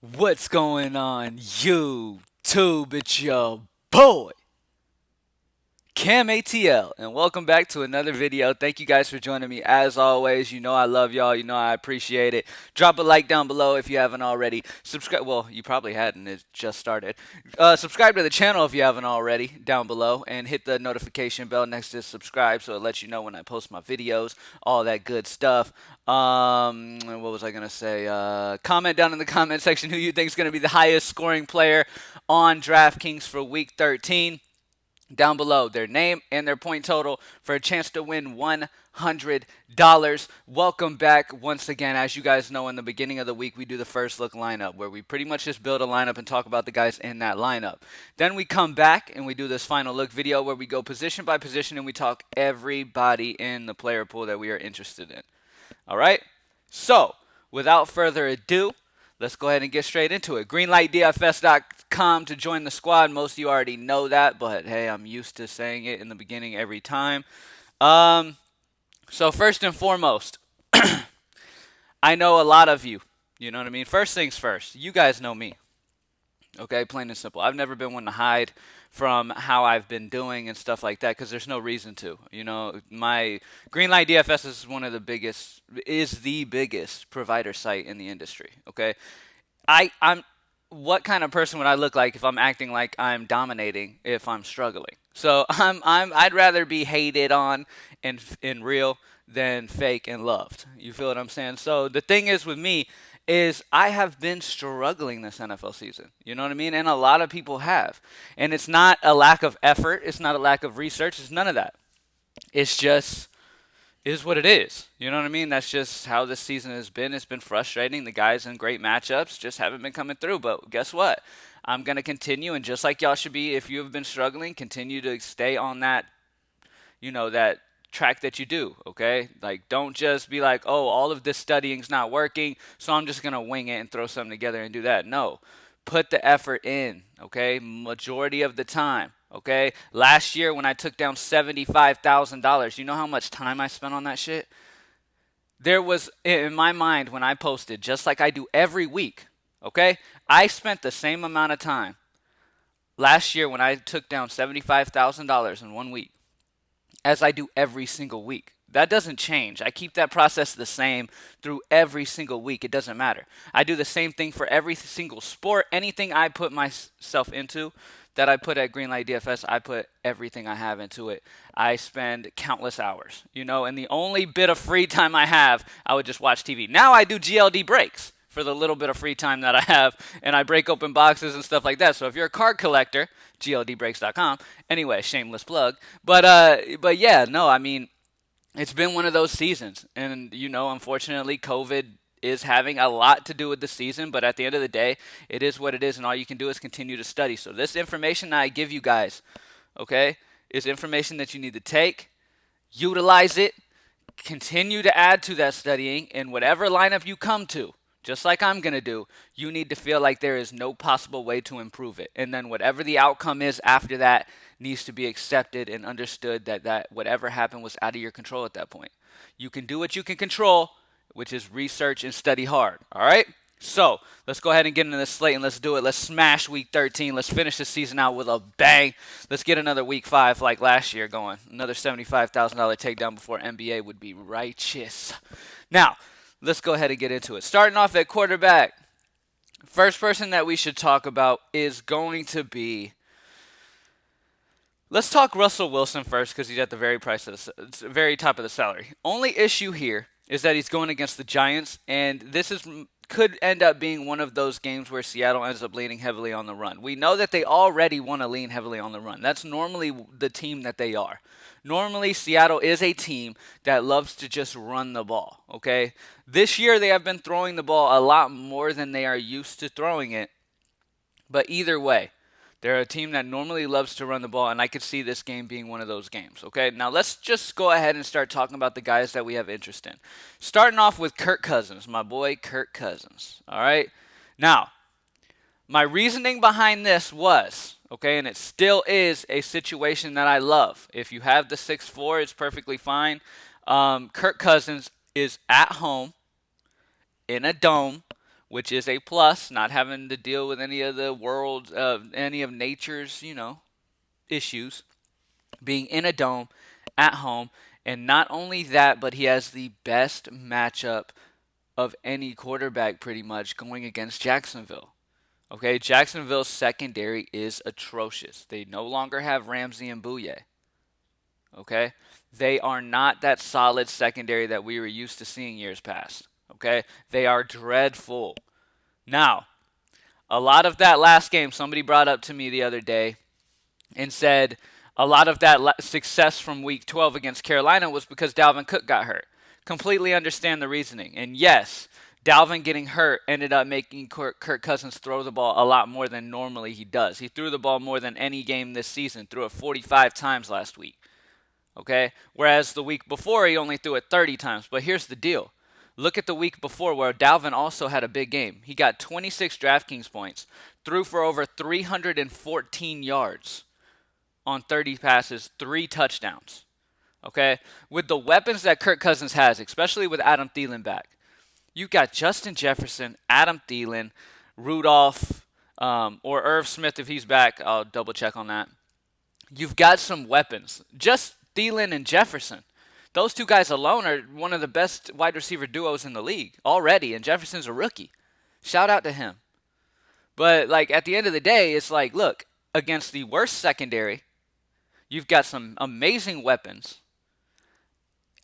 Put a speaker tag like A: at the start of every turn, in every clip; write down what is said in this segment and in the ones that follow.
A: What's going on, YouTube? It's your boy, CamATL, and welcome back to another video. Thank you guys for joining me. As always, you know I love y'all. You know I appreciate it. Drop a like down below if you haven't already. Subscribe. Well, you probably hadn't. It just started. Subscribe to the channel if you haven't already down below, and hit the notification bell next to subscribe so it lets you know when I post my videos, all that good stuff. What was I gonna say? Comment down in the comment section who you think is gonna be the highest scoring player on DraftKings for Week 13 down below, their name and their point total for a chance to win $100. Welcome back once again. As you guys know, in the beginning of the week, we do the first look lineup where we pretty much just build a lineup and talk about the guys in that lineup. Then we come back and we do this final look video where we go position by position and we talk everybody in the player pool that we are interested in. All right? So, without further ado, let's go ahead and get straight into it. GreenlightDFS.com to join the squad. Most of you already know that, but hey, I'm used to saying it in the beginning every time. So first and foremost, I know a lot of you. You know what I mean? First things first, you guys know me. Okay, plain and simple. I've never been one to hide from how I've been doing and stuff like that because there's no reason to. You know, my Greenlight DFS is one of the biggest, is the biggest provider site in the industry. Okay, I'm what kind of person would I look like if I'm acting like I'm dominating if I'm struggling? So I'd rather be hated on and in real than fake and loved. You feel what I'm saying? So the thing is with me is I have been struggling this NFL season. You know what I mean? And a lot of people have. And it's not a lack of effort, it's not a lack of research, it's none of that. It's just is what it is. You know what I mean? That's just how this season has been. It's been frustrating. The guys in great matchups just haven't been coming through. But guess what? I'm going to continue. And just like y'all should be, if you have been struggling, continue to stay on that, that track that you do. Okay? Like, don't just be like, oh, all of this studying's not working, so I'm just going to wing it and throw something together and do that. No. Put the effort in. Okay? Majority of the time. Okay, last year when I took down $75,000, you know how much time I spent on that shit? There was, in my mind, when I posted, just like I do every week, okay, I spent the same amount of time last year when I took down $75,000 in 1 week as I do every single week. That doesn't change. I keep that process the same through every single week. It doesn't matter. I do the same thing for every single sport. Anything I put myself into that I put at Greenlight DFS, I put everything I have into it. I spend countless hours, and the only bit of free time I have, I would just watch TV. Now I do GLD breaks for the little bit of free time that I have, and I break open boxes and stuff like that. So if you're a card collector, GLDbreaks.com. Anyway, shameless plug. But yeah, no, I mean, it's been one of those seasons, and unfortunately, COVID is having a lot to do with the season. But at the end of the day, it is what it is, and all you can do is continue to study. So this information that I give you guys, okay, is information that you need to take, utilize it, continue to add to that studying in whatever lineup you come to. Just like I'm going to do, you need to feel like there is no possible way to improve it. And then whatever the outcome is after that needs to be accepted and understood that whatever happened was out of your control at that point. You can do what you can control, which is research and study hard. All right? So let's go ahead and get into this slate and let's do it. Let's smash week 13. Let's finish the season out with a bang. Let's get another week 5 like last year going. Another $75,000 takedown before NBA would be righteous. Now, let's go ahead and get into it. Starting off at quarterback, first person that we should talk about is going to be. Let's talk Russell Wilson first because he's at the very top of the salary. Only issue here is that he's going against the Giants, and this could end up being one of those games where Seattle ends up leaning heavily on the run. We know that they already want to lean heavily on the run. That's normally the team that they are. Normally, Seattle is a team that loves to just run the ball, okay? This year, they have been throwing the ball a lot more than they are used to throwing it. But either way, they're a team that normally loves to run the ball, and I could see this game being one of those games, okay? Now, let's just go ahead and start talking about the guys that we have interest in. Starting off with Kirk Cousins, my boy Kirk Cousins, all right? Now, my reasoning behind this was, okay, and it still is a situation that I love. If you have the 6'4", it's perfectly fine. Kirk Cousins is at home in a dome which is a plus, not having to deal with any of the world, any of nature's, issues, being in a dome at home. And not only that, but he has the best matchup of any quarterback pretty much going against Jacksonville. Okay, Jacksonville's secondary is atrocious. They no longer have Ramsey and Bouye. Okay, they are not that solid secondary that we were used to seeing years past. Okay, they are dreadful. Now, a lot of that last game, somebody brought up to me the other day and said a lot of that success from week 12 against Carolina was because Dalvin Cook got hurt. Completely understand the reasoning. And yes, Dalvin getting hurt ended up making Kirk Cousins throw the ball a lot more than normally he does. He threw the ball more than any game this season, threw it 45 times last week. Okay? Whereas the week before, he only threw it 30 times. But here's the deal. Look at the week before where Dalvin also had a big game. He got 26 DraftKings points, threw for over 314 yards on 30 passes, 3 touchdowns. Okay? With the weapons that Kirk Cousins has, especially with Adam Thielen back, you've got Justin Jefferson, Adam Thielen, Rudolph, or Irv Smith if he's back. I'll double check on that. You've got some weapons. Just Thielen and Jefferson. Those two guys alone are one of the best wide receiver duos in the league already, and Jefferson's a rookie. Shout out to him. But, like, at the end of the day, it's like, look, against the worst secondary, you've got some amazing weapons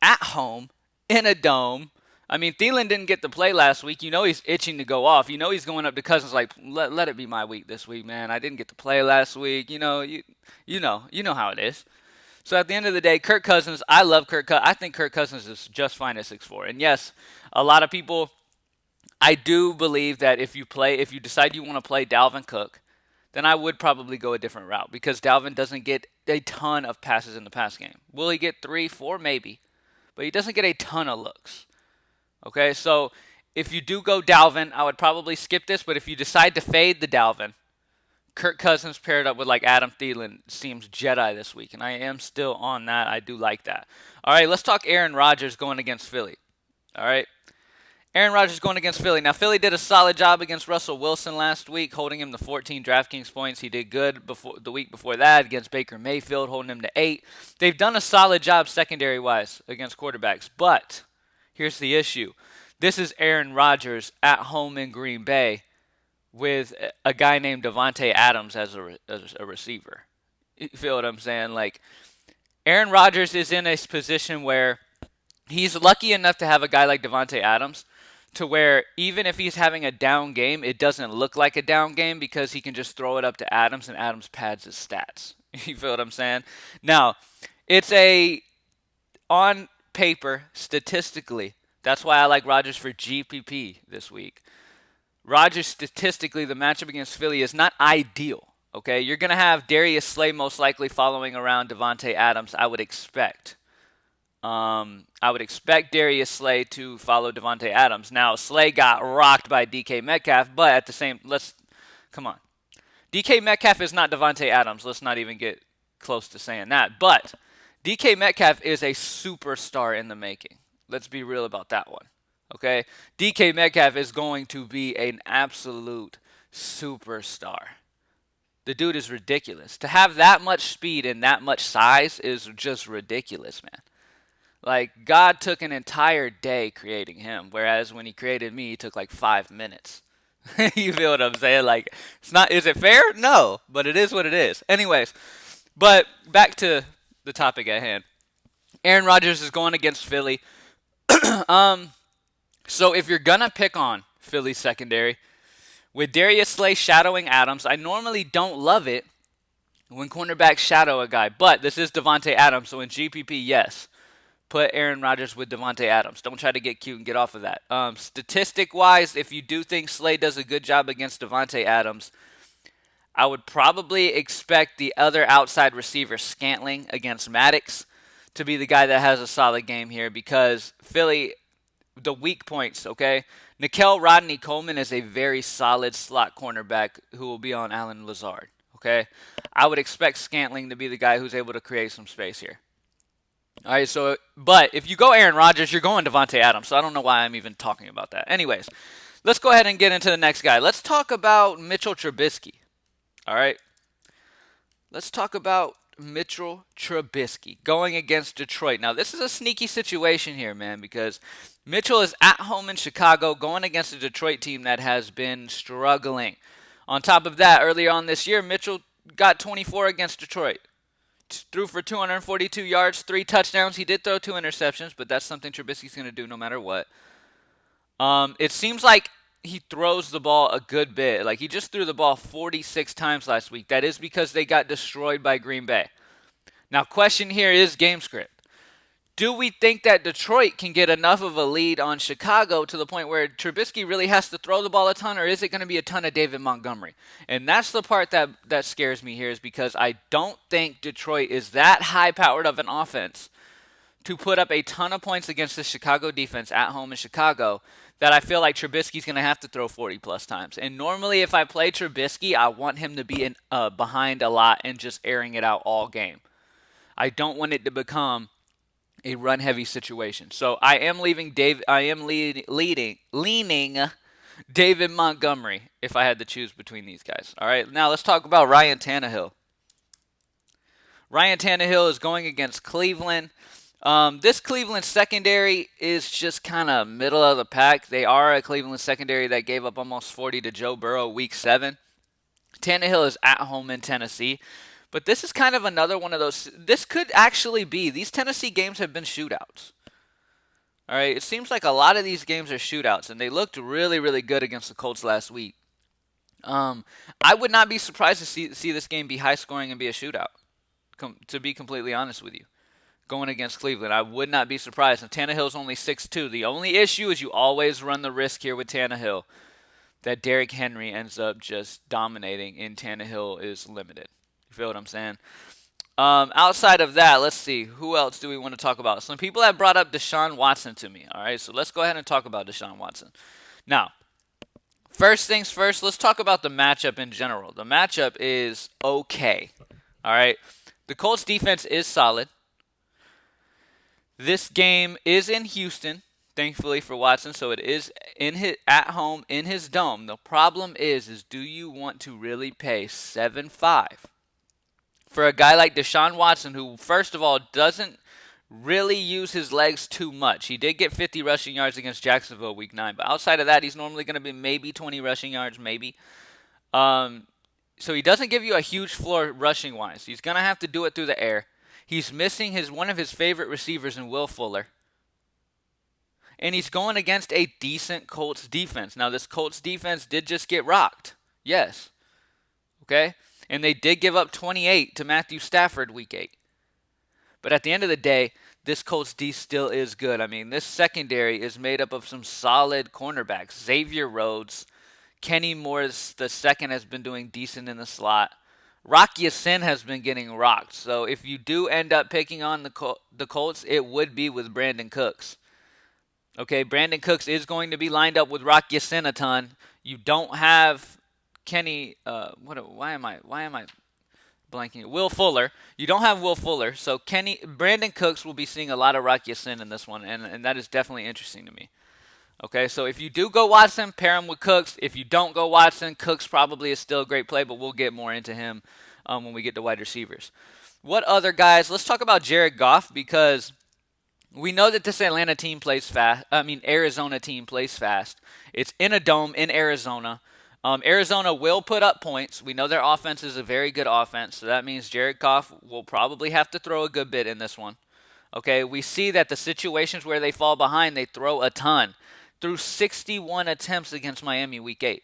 A: at home, in a dome. I mean, Thielen didn't get to play last week. You know he's itching to go off. You know he's going up to Cousins like, let it be my week this week, man. I didn't get to play last week. You know how it is. So at the end of the day, Kirk Cousins, I love Kirk Cousins. I think Kirk Cousins is just fine at 6'4". And yes, a lot of people, I do believe that if you decide you want to play Dalvin Cook, then I would probably go a different route because Dalvin doesn't get a ton of passes in the pass game. Will he get 3, 4? Maybe. But he doesn't get a ton of looks. Okay, so if you do go Dalvin, I would probably skip this. But if you decide to fade the Dalvin, Kirk Cousins paired up with like Adam Thielen seems Jedi this week, and I am still on that. I do like that. All right, let's talk Aaron Rodgers going against Philly. All right, Aaron Rodgers going against Philly. Now, Philly did a solid job against Russell Wilson last week, holding him to 14 DraftKings points. He did good the week before that against Baker Mayfield, holding him to 8. They've done a solid job secondary-wise against quarterbacks, but here's the issue. This is Aaron Rodgers at home in Green Bay with a guy named Devante Adams as a receiver. You feel what I'm saying? Like, Aaron Rodgers is in a position where he's lucky enough to have a guy like Devante Adams to where even if he's having a down game, it doesn't look like a down game because he can just throw it up to Adams and Adams pads his stats. You feel what I'm saying? Now, it's on paper, statistically, that's why I like Rodgers for GPP this week. Rodgers, statistically, the matchup against Philly is not ideal. Okay, you're going to have Darius Slay most likely following around Devante Adams, I would expect. I would expect Darius Slay to follow Devante Adams. Now, Slay got rocked by DK Metcalf, but at the same, come on. DK Metcalf is not Devante Adams. Let's not even get close to saying that. But DK Metcalf is a superstar in the making. Let's be real about that one. Okay? DK Metcalf is going to be an absolute superstar. The dude is ridiculous. To have that much speed and that much size is just ridiculous, man. Like, God took an entire day creating him, whereas when he created me, he took like 5 minutes. You feel what I'm saying? Like, is it fair? No, but it is what it is. Anyways, but back to the topic at hand. Aaron Rodgers is going against Philly. So if you're going to pick on Philly's secondary, with Darius Slay shadowing Adams, I normally don't love it when cornerbacks shadow a guy, but this is Devante Adams, so in GPP, yes. Put Aaron Rodgers with Devante Adams. Don't try to get cute and get off of that. Statistic-wise, if you do think Slay does a good job against Devante Adams, I would probably expect the other outside receiver, Scantling, against Maddox, to be the guy that has a solid game here because Philly, the weak points, okay? Nickel Rodney Coleman is a very solid slot cornerback who will be on Allen Lazard, okay? I would expect Scantling to be the guy who's able to create some space here. All right, but if you go Aaron Rodgers, you're going Devante Adams, so I don't know why I'm even talking about that. Anyways, Let's go ahead and get into the next guy. Let's talk about Mitchell Trubisky. All right. Let's talk about Mitchell Trubisky going against Detroit. Now, this is a sneaky situation here, man, because Mitchell is at home in Chicago going against a Detroit team that has been struggling. On top of that, earlier on this year, Mitchell got 24 against Detroit. Threw for 242 yards, 3 touchdowns. He did throw 2 interceptions, but that's something Trubisky's going to do no matter what. It seems like he throws the ball a good bit. Like, he just threw the ball 46 times last week. That is because they got destroyed by Green Bay. Now, question here is game script. Do we think that Detroit can get enough of a lead on Chicago to the point where Trubisky really has to throw the ball a ton, or is it going to be a ton of David Montgomery? And that's the part that scares me here, is because I don't think Detroit is that high-powered of an offense to put up a ton of points against the Chicago defense at home in Chicago, that I feel like Trubisky's going to have to throw 40-plus times. And normally if I play Trubisky, I want him to be behind a lot and just airing it out all game. I don't want it to become a run-heavy situation. So I am leaning David Montgomery if I had to choose between these guys. All right, now let's talk about Ryan Tannehill. Ryan Tannehill is going against Cleveland. This Cleveland secondary is just kind of middle of the pack. They are a Cleveland secondary that gave up almost 40 to Joe Burrow week 7. Tannehill is at home in Tennessee. But this is kind of another one of those. This could actually be. These Tennessee games have been shootouts. All right. It seems like a lot of these games are shootouts, and they looked really, really good against the Colts last week. I would not be surprised to see this game be high scoring and be a shootout, to be completely honest with you. Going against Cleveland, I would not be surprised. And Tannehill's only 6'2". The only issue is you always run the risk here with Tannehill that Derrick Henry ends up just dominating, and Tannehill is limited. You feel what I'm saying? Outside of that, let's see. Who else do we want to talk about? Some people have brought up Deshaun Watson to me. All right, so let's go ahead and talk about Deshaun Watson. Now, first things first, let's talk about the matchup in general. The matchup is okay. All right, the Colts defense is solid. This game is in Houston, thankfully for Watson, so it is at home in his dome. The problem is do you want to really pay 7.5 for a guy like Deshaun Watson, who, first of all, doesn't really use his legs too much? He did get 50 rushing yards against Jacksonville week 9, but outside of that, he's normally going to be maybe 20 rushing yards, maybe. So he doesn't give you a huge floor rushing-wise. He's going to have to do it through the air. He's missing one of his favorite receivers in Will Fuller. And he's going against a decent Colts defense. Now, this Colts defense did just get rocked. Yes. Okay? And they did give up 28 to Matthew Stafford week 8. But at the end of the day, this Colts D still is good. I mean, this secondary is made up of some solid cornerbacks. Xavier Rhodes, Kenny Morris the second has been doing decent in the slot. Rock Ya-Sin has been getting rocked. So if you do end up picking on the Colts, it would be with Brandon Cooks. Okay, Brandon Cooks is going to be lined up with Rock Ya-Sin a ton. You don't have Kenny, why am I blanking? Will Fuller. You don't have Will Fuller, so Brandon Cooks will be seeing a lot of Rock Ya-Sin in this one, and that is definitely interesting to me. Okay, so if you do go Watson, pair him with Cooks. If you don't go Watson, Cooks probably is still a great play, but we'll get more into him when we get to wide receivers. What other guys? Let's talk about Jared Goff, because we know that this Arizona team plays fast. It's in a dome in Arizona. Arizona will put up points. We know their offense is a very good offense, so that means Jared Goff will probably have to throw a good bit in this one. Okay, we see that the situations where they fall behind, they throw a ton. Through 61 attempts against Miami week 8.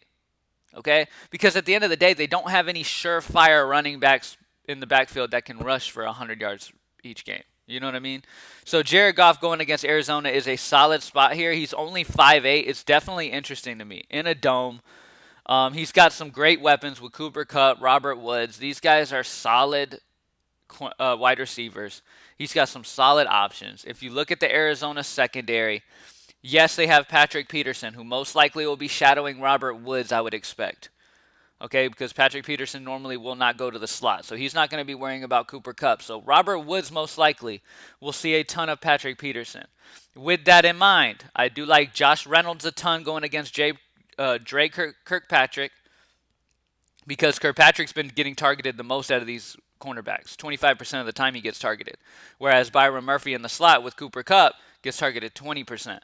A: Okay? Because at the end of the day, they don't have any surefire running backs in the backfield that can rush for 100 yards each game. You know what I mean? So Jared Goff going against Arizona is a solid spot here. He's only 5'8". It's definitely interesting to me. In a dome. He's got some great weapons with Cooper Kupp, Robert Woods. These guys are solid wide receivers. He's got some solid options. If you look at the Arizona secondary, yes, they have Patrick Peterson, who most likely will be shadowing Robert Woods, I would expect. Okay, because Patrick Peterson normally will not go to the slot, so he's not going to be worrying about Cooper Kupp. So Robert Woods most likely will see a ton of Patrick Peterson. With that in mind, I do like Josh Reynolds a ton going against Dre Kirkpatrick, because Kirkpatrick's been getting targeted the most out of these cornerbacks. 25% of the time he gets targeted. Whereas Byron Murphy in the slot with Cooper Kupp gets targeted 20%.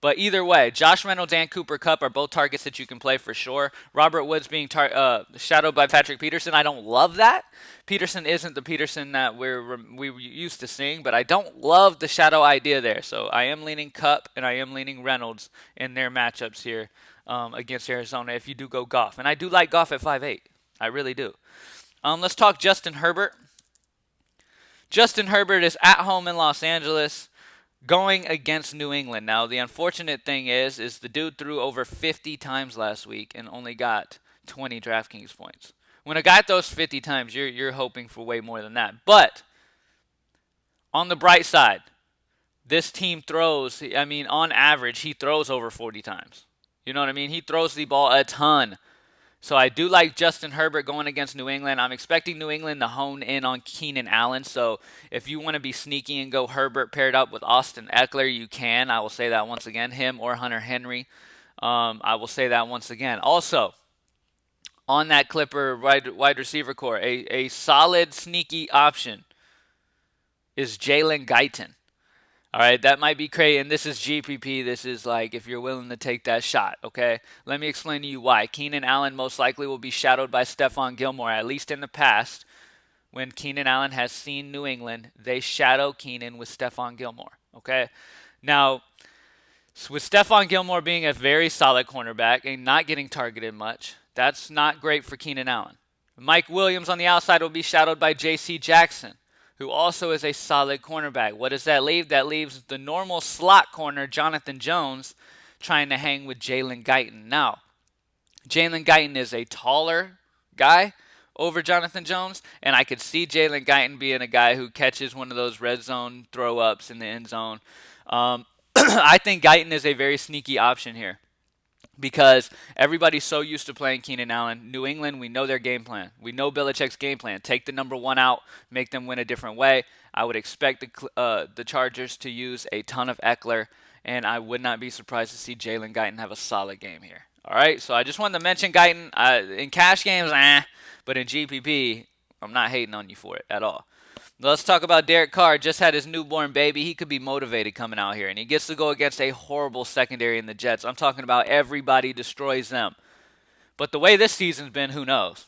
A: But either way, Josh Reynolds and Cooper Kupp are both targets that you can play for sure. Robert Woods being shadowed by Patrick Peterson, I don't love that. Peterson isn't the Peterson that we used to seeing, but I don't love the shadow idea there. So I am leaning Kupp and I am leaning Reynolds in their matchups here against Arizona if you do go Goff. And I do like Goff at 5'8". I really do. Let's talk Justin Herbert. Justin Herbert is at home in Los Angeles, going against New England. Now, the unfortunate thing is the dude threw over 50 times last week and only got 20 DraftKings points. When a guy throws 50 times, you're hoping for way more than that. But on the bright side, this team throws, on average, he throws over 40 times. You know what I mean? He throws the ball a ton. So I do like Justin Herbert going against New England. I'm expecting New England to hone in on Keenan Allen. So if you want to be sneaky and go Herbert paired up with Austin Eckler, you can. I will say that once again. Him or Hunter Henry. I will say that once again. Also, on that Clipper wide receiver core, a solid sneaky option is Jalen Guyton. All right, that might be crazy, and this is GPP. This is like if you're willing to take that shot, okay? Let me explain to you why. Keenan Allen most likely will be shadowed by Stephon Gilmore, at least in the past. When Keenan Allen has seen New England, they shadow Keenan with Stephon Gilmore, okay? Now, with Stephon Gilmore being a very solid cornerback and not getting targeted much, that's not great for Keenan Allen. Mike Williams on the outside will be shadowed by J.C. Jackson, who also is a solid cornerback. What does that leave? That leaves the normal slot corner, Jonathan Jones, trying to hang with Jalen Guyton. Now, Jalen Guyton is a taller guy over Jonathan Jones, and I could see Jalen Guyton being a guy who catches one of those red zone throw-ups in the end zone. I think Guyton is a very sneaky option here, because everybody's so used to playing Keenan Allen. New England, we know their game plan. We know Belichick's game plan. Take the number one out, make them win a different way. I would expect the Chargers to use a ton of Eckler, and I would not be surprised to see Jalen Guyton have a solid game here. All right, so I just wanted to mention Guyton. In cash games, but in GPP, I'm not hating on you for it at all. Let's talk about Derek Carr. Just had his newborn baby. He could be motivated coming out here. And he gets to go against a horrible secondary in the Jets. I'm talking about everybody destroys them. But the way this season's been, who knows?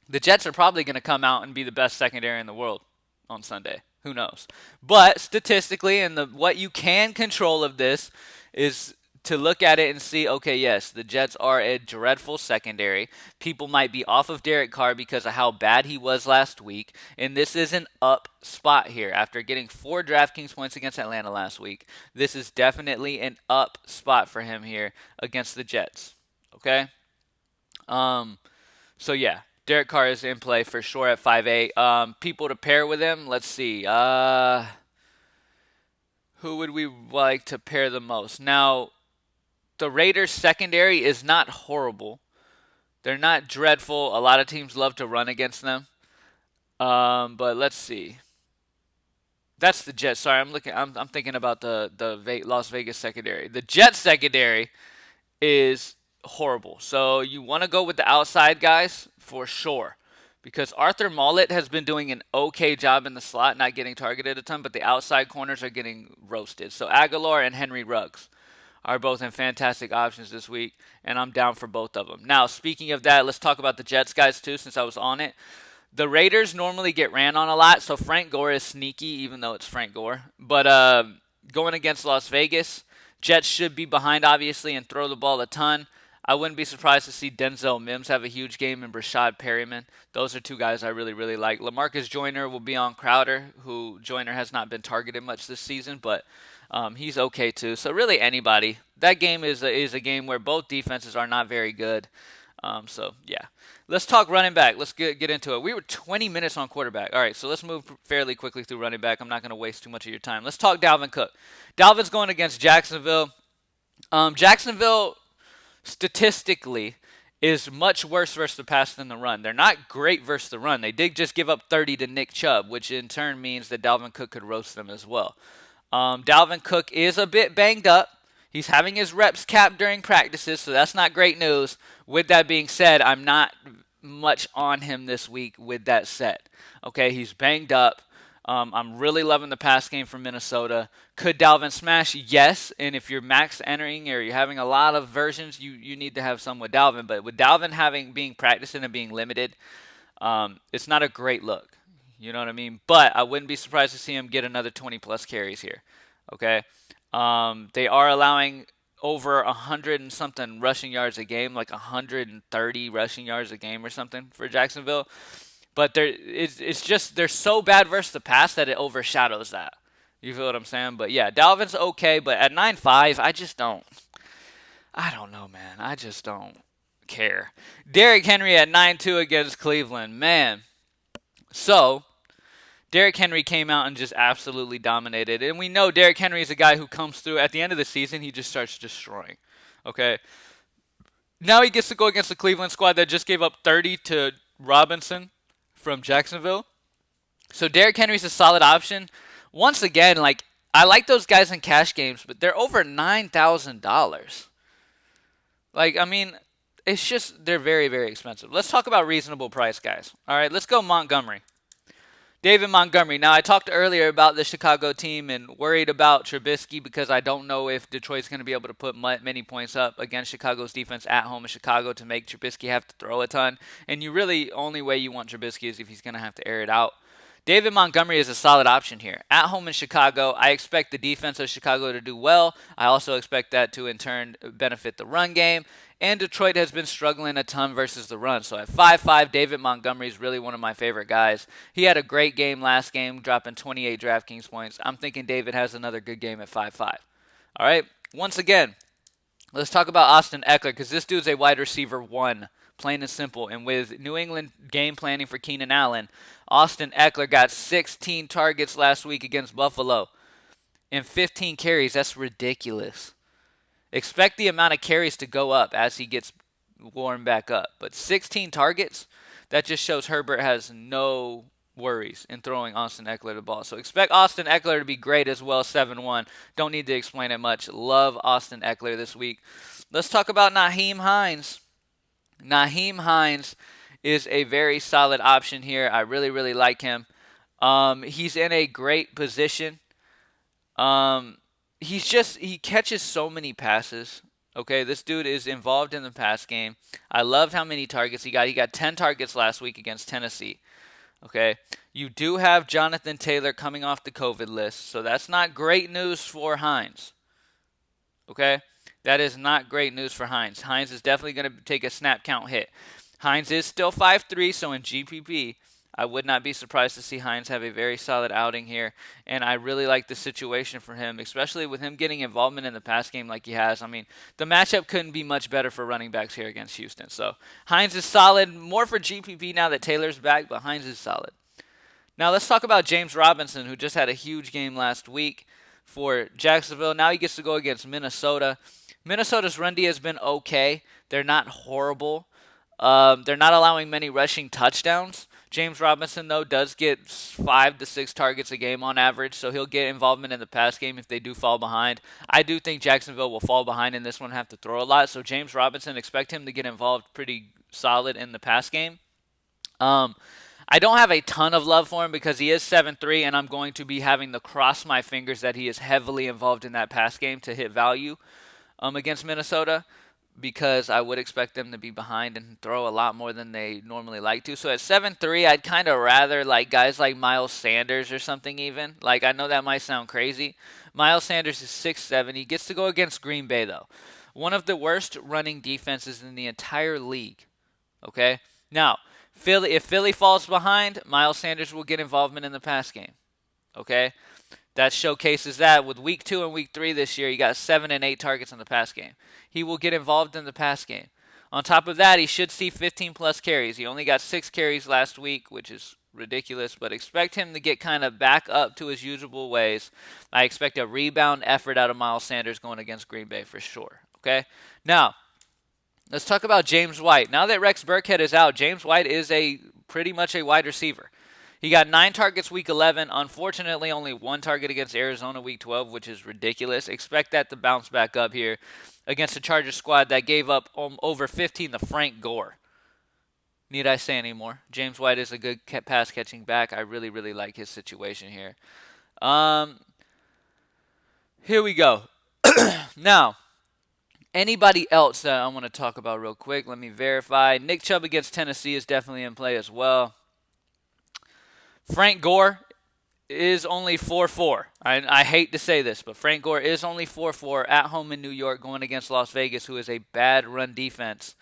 A: The Jets are probably going to come out and be the best secondary in the world on Sunday. Who knows? But statistically, and what you can control of this is to look at it and see, okay, yes, the Jets are a dreadful secondary. People might be off of Derek Carr because of how bad he was last week, and this is an up spot here. After getting 4 DraftKings points against Atlanta last week, this is definitely an up spot for him here against the Jets, okay? So yeah, Derek Carr is in play for sure at 5'8". People to pair with him, let's see. Who would we like to pair the most? Now, the Raiders secondary is not horrible. They're not dreadful. A lot of teams love to run against them. But let's see. That's the Jets. Sorry, I'm thinking about the Las Vegas secondary. The Jets secondary is horrible. So you want to go with the outside guys for sure, because Arthur Mollett has been doing an okay job in the slot, not getting targeted a ton, but the outside corners are getting roasted. So Aguilar and Henry Ruggs are both in fantastic options this week, and I'm down for both of them. Now, speaking of that, let's talk about the Jets guys too, since I was on it. The Raiders normally get ran on a lot, so Frank Gore is sneaky, even though it's Frank Gore. But going against Las Vegas, Jets should be behind, obviously, and throw the ball a ton. I wouldn't be surprised to see Denzel Mims have a huge game and Brashad Perryman. Those are two guys I really, really like. LaMarcus Joyner will be on Crowder, who Joyner has not been targeted much this season, but he's okay too. So really anybody. That game is a game where both defenses are not very good. So yeah. Let's talk running back. Let's get into it. We were 20 minutes on quarterback. All right, so let's move fairly quickly through running back. I'm not going to waste too much of your time. Let's talk Dalvin Cook. Dalvin's going against Jacksonville. Jacksonville, statistically, is much worse versus the pass than the run. They're not great versus the run. They did just give up 30 to Nick Chubb, which in turn means that Dalvin Cook could roast them as well. Dalvin Cook is a bit banged up. He's having his reps capped during practices, so that's not great news. With that being said, I'm not much on him this week with that said. Okay, he's banged up. I'm really loving the pass game from Minnesota. Could Dalvin smash? Yes. And if you're max entering or you're having a lot of versions, you need to have some with Dalvin. But with Dalvin being practicing and being limited, it's not a great look. You know what I mean? But I wouldn't be surprised to see him get another 20 plus carries here. Okay. They are allowing over 100 and something rushing yards a game, like 130 rushing yards a game or something for Jacksonville. But it's just they're so bad versus the pass that it overshadows that. You feel what I'm saying? But yeah, Dalvin's okay, but at 9.5, I don't know, man. I just don't care. Derrick Henry at 9.2 against Cleveland, man. So Derrick Henry came out and just absolutely dominated. And we know Derrick Henry is a guy who comes through at the end of the season, he just starts destroying. Okay? Now he gets to go against the Cleveland squad that just gave up 30 to Robinson from Jacksonville. So Derrick Henry's a solid option. Once again, like I like those guys in cash games, but they're over $9,000. Like, I mean, it's just they're very, very expensive. Let's talk about reasonable price guys. All right, let's go Montgomery. David Montgomery. Now, I talked earlier about the Chicago team and worried about Trubisky because I don't know if Detroit's going to be able to put many points up against Chicago's defense at home in Chicago to make Trubisky have to throw a ton. And you really, only way you want Trubisky is if he's going to have to air it out. David Montgomery is a solid option here. At home in Chicago, I expect the defense of Chicago to do well. I also expect that to, in turn, benefit the run game. And Detroit has been struggling a ton versus the run. So at 5.5, David Montgomery is really one of my favorite guys. He had a great game last game, dropping 28 DraftKings points. I'm thinking David has another good game at 5.5. All right, once again, let's talk about Austin Eckler because this dude's a wide receiver 1, plain and simple. And with New England game planning for Keenan Allen, Austin Eckler got 16 targets last week against Buffalo and 15 carries. That's ridiculous. Expect the amount of carries to go up as he gets warmed back up. But 16 targets, that just shows Herbert has no worries in throwing Austin Eckler the ball. So expect Austin Eckler to be great as well, 7-1. Don't need to explain it much. Love Austin Eckler this week. Let's talk about Nyheim Hines. Nyheim Hines is a very solid option here. I really, really like him. He's in a great position. He catches so many passes. Okay, this dude is involved in the pass game. I loved how many targets he got. He got 10 targets last week against Tennessee. Okay, you do have Jonathan Taylor coming off the COVID list, so that's not great news for Hines. Okay, that is not great news for Hines. Hines is definitely going to take a snap count hit. Hines is still 5'3", so in GPP, I would not be surprised to see Hines have a very solid outing here, and I really like the situation for him, especially with him getting involvement in the pass game like he has. I mean, the matchup couldn't be much better for running backs here against Houston. So Hines is solid, more for GPP now that Taylor's back, but Hines is solid. Now let's talk about James Robinson, who just had a huge game last week for Jacksonville. Now he gets to go against Minnesota. Minnesota's run D has been okay. They're not horrible. They're not allowing many rushing touchdowns. James Robinson, though, does get 5 to 6 targets a game on average, so he'll get involvement in the pass game if they do fall behind. I do think Jacksonville will fall behind in this one, have to throw a lot, so James Robinson, expect him to get involved pretty solid in the pass game. I don't have a ton of love for him because he is 7'3", and I'm going to be having to cross my fingers that he is heavily involved in that pass game to hit value against Minnesota, because I would expect them to be behind and throw a lot more than they normally like to. So at 7'3", I'd kind of rather like guys like Miles Sanders or something even. Like, I know that might sound crazy. Miles Sanders is 6'7". He gets to go against Green Bay, though. One of the worst running defenses in the entire league. Okay? Now, if Philly falls behind, Miles Sanders will get involvement in the pass game. Okay? That showcases that with week 2 and week 3 this year, he got 7 and 8 targets in the pass game. He will get involved in the pass game. On top of that, he should see 15-plus carries. He only got 6 carries last week, which is ridiculous, but expect him to get kind of back up to his usual ways. I expect a rebound effort out of Miles Sanders going against Green Bay for sure. Okay? Now, let's talk about James White. Now that Rex Burkhead is out, James White is pretty much a wide receiver. He got 9 targets week 11. Unfortunately, only 1 target against Arizona week 12, which is ridiculous. Expect that to bounce back up here against the Chargers squad that gave up over 15 to Frank Gore. Need I say any more? James White is a good pass catching back. I really, really like his situation here. Here we go. Now, anybody else that I want to talk about real quick? Let me verify. Nick Chubb against Tennessee is definitely in play as well. Frank Gore is only 4-4. I hate to say this, but Frank Gore is only 4-4 at home in New York going against Las Vegas, who is a bad run defense.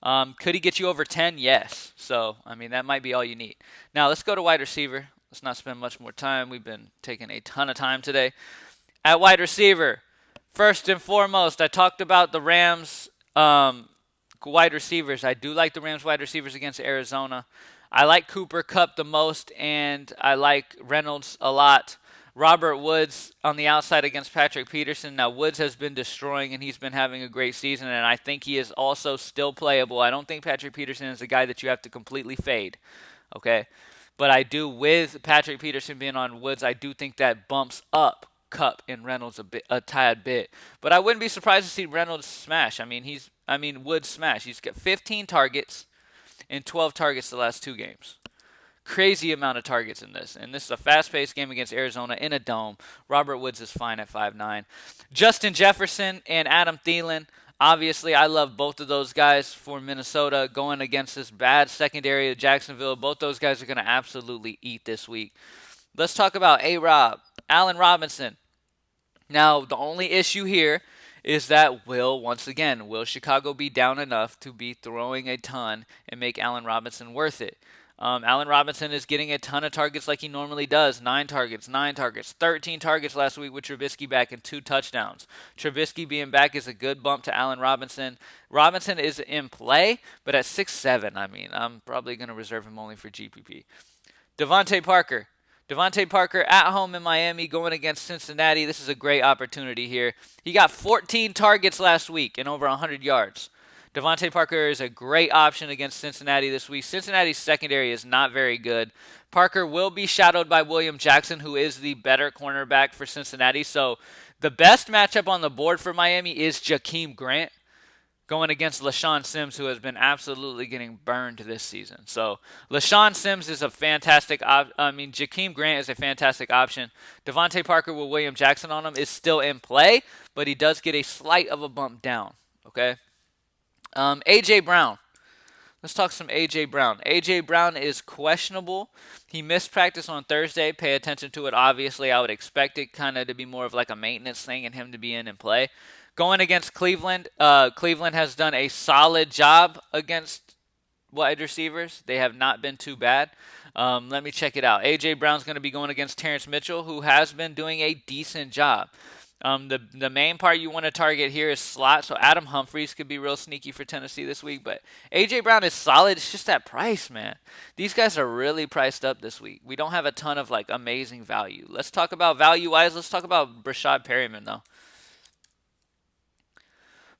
A: Could he get you over 10? Yes. So, I mean, that might be all you need. Now, let's go to wide receiver. Let's not spend much more time. We've been taking a ton of time today. At wide receiver, first and foremost, I talked about the Rams wide receivers. I do like the Rams wide receivers against Arizona. I like Cooper Kupp the most, and I like Reynolds a lot. Robert Woods on the outside against Patrick Peterson. Now, Woods has been destroying, and he's been having a great season, and I think he is also still playable. I don't think Patrick Peterson is a guy that you have to completely fade, okay? But I do, with Patrick Peterson being on Woods, I do think that bumps up Kupp and Reynolds a tad bit. But I wouldn't be surprised to see Reynolds smash. Woods smash. He's got 15 targets and 12 targets the last 2 games. Crazy amount of targets in this. And this is a fast-paced game against Arizona in a dome. Robert Woods is fine at 5'9". Justin Jefferson and Adam Thielen. Obviously, I love both of those guys for Minnesota going against this bad secondary of Jacksonville. Both those guys are going to absolutely eat this week. Let's talk about A-Rob. Allen Robinson. Now, the only issue here is that will Chicago be down enough to be throwing a ton and make Allen Robinson worth it? Allen Robinson is getting a ton of targets like he normally does. 9 targets, 13 targets last week with Trubisky back and 2 touchdowns. Trubisky being back is a good bump to Allen Robinson. Robinson is in play, but at 6'7", I'm probably going to reserve him only for GPP. Devante Parker. Devante Parker at home in Miami going against Cincinnati. This is a great opportunity here. He got 14 targets last week and over 100 yards. Devante Parker is a great option against Cincinnati this week. Cincinnati's secondary is not very good. Parker will be shadowed by William Jackson, who is the better cornerback for Cincinnati. So the best matchup on the board for Miami is Jakeem Grant going against LaShawn Sims, who has been absolutely getting burned this season. So LaShawn Sims is a fantastic Jakeem Grant is a fantastic option. Devante Parker with William Jackson on him is still in play, but he does get a slight of a bump down, okay? A.J. Brown. Let's talk some A.J. Brown. A.J. Brown is questionable. He missed practice on Thursday. Pay attention to it. Obviously, I would expect it kind of to be more of like a maintenance thing and him to be in and play. Going against Cleveland, Cleveland has done a solid job against wide receivers. They have not been too bad. Let me check it out. A.J. Brown's going to be going against Terrence Mitchell, who has been doing a decent job. The main part you want to target here is slot, so Adam Humphries could be real sneaky for Tennessee this week, but A.J. Brown is solid. It's just that price, man. These guys are really priced up this week. We don't have a ton of, amazing value. Let's talk about value-wise. Let's talk about Brashad Perryman, though.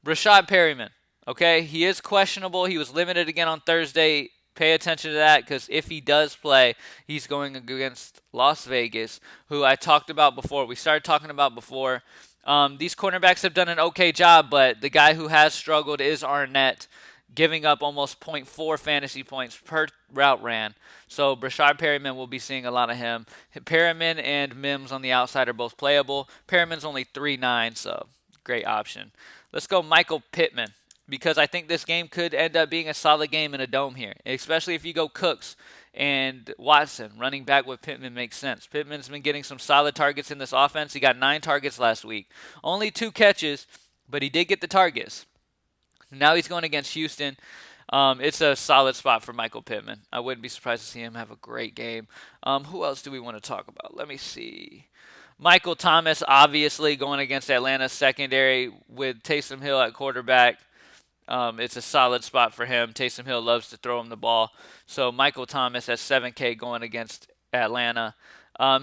A: Brashad Perryman, okay? He is questionable. He was limited again on Thursday. Pay attention to that because if he does play, he's going against Las Vegas, who I talked about before. We started talking about before. These cornerbacks have done an okay job, but the guy who has struggled is Arnett, giving up almost 0.4 fantasy points per route ran. So Brashad Perryman will be seeing a lot of him. Perryman and Mims on the outside are both playable. Perryman's only 3.9, so great option. Let's go Michael Pittman, because I think this game could end up being a solid game in a dome here, especially if you go Cooks and Watson. Running back with Pittman makes sense. Pittman's been getting some solid targets in this offense. He got 9 targets last week. Only 2 catches, but he did get the targets. Now he's going against Houston. It's a solid spot for Michael Pittman. I wouldn't be surprised to see him have a great game. Who else do we want to talk about? Let me see. Michael Thomas, obviously, going against Atlanta's secondary with Taysom Hill at quarterback. It's a solid spot for him. Taysom Hill loves to throw him the ball. So Michael Thomas at 7K going against Atlanta.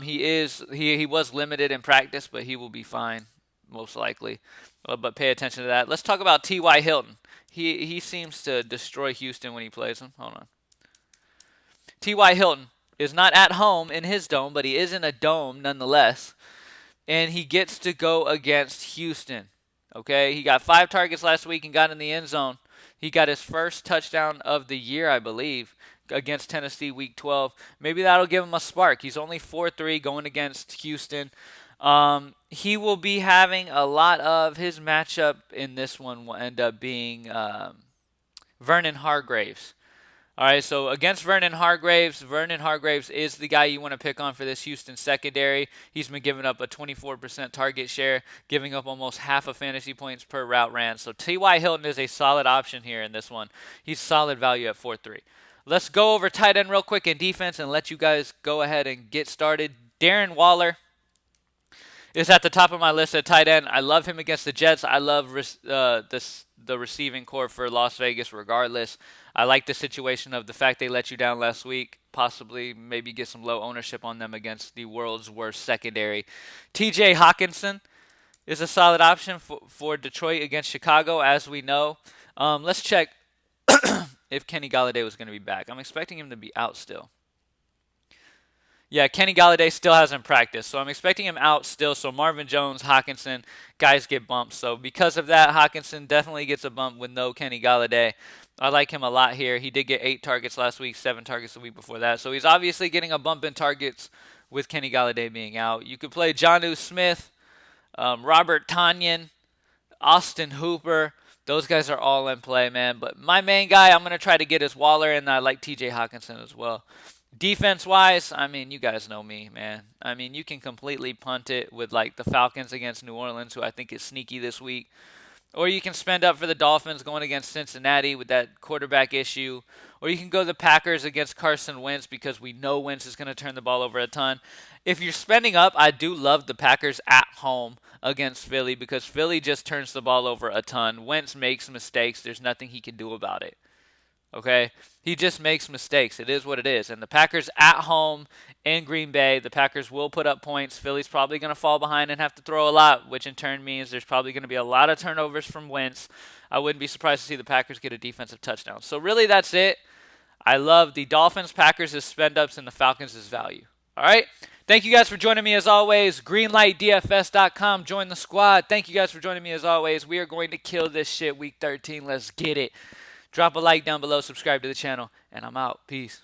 A: He was limited in practice, but he will be fine, most likely. But pay attention to that. Let's talk about T.Y. Hilton. He seems to destroy Houston when he plays him. Hold on. T.Y. Hilton. is not at home in his dome, but he is in a dome nonetheless. And he gets to go against Houston. Okay, he got 5 targets last week and got in the end zone. He got his first touchdown of the year, I believe, against Tennessee week 12. Maybe that'll give him a spark. He's only 4-3 going against Houston. He will be having a lot of his matchup in this one will end up being Vernon Hargreaves. All right, so against Vernon Hargreaves is the guy you want to pick on for this Houston secondary. He's been giving up a 24% target share, giving up almost half of fantasy points per route ran. So T.Y. Hilton is a solid option here in this one. He's solid value at 4-3. Let's go over tight end real quick in defense and let you guys go ahead and get started. Darren Waller is at the top of my list at tight end. I love him against the Jets. I love the receiving core for Las Vegas regardless. I like the situation of the fact they let you down last week. Possibly maybe get some low ownership on them against the world's worst secondary. TJ Hawkinson is a solid option for Detroit against Chicago, as we know. Let's check if Kenny Golladay was going to be back. I'm expecting him to be out still. Yeah, Kenny Golladay still hasn't practiced, so I'm expecting him out still. So Marvin Jones, Hawkinson, guys get bumped. So because of that, Hawkinson definitely gets a bump with no Kenny Golladay. I like him a lot here. He did get 8 targets last week, 7 targets the week before that. So he's obviously getting a bump in targets with Kenny Golladay being out. You could play Jonnu Smith, Robert Tonyan, Austin Hooper. Those guys are all in play, man. But my main guy I'm going to try to get is Waller, and I like TJ Hawkinson as well. Defense-wise, I mean, you guys know me, man. I mean, you can completely punt it with, like, the Falcons against New Orleans, who I think is sneaky this week. Or you can spend up for the Dolphins going against Cincinnati with that quarterback issue. Or you can go the Packers against Carson Wentz because we know Wentz is going to turn the ball over a ton. If you're spending up, I do love the Packers at home against Philly because Philly just turns the ball over a ton. Wentz makes mistakes. There's nothing he can do about it. Okay? He just makes mistakes. It is what it is. And the Packers at home in Green Bay, the Packers will put up points. Philly's probably going to fall behind and have to throw a lot, which in turn means there's probably going to be a lot of turnovers from Wentz. I wouldn't be surprised to see the Packers get a defensive touchdown. So really that's it. I love the Dolphins, Packers as spend-ups, and the Falcons as value. All right? Thank you guys for joining me as always. GreenlightDFS.com. Join the squad. Thank you guys for joining me as always. We are going to kill this shit week 13. Let's get it. Drop a like down below, subscribe to the channel, and I'm out. Peace.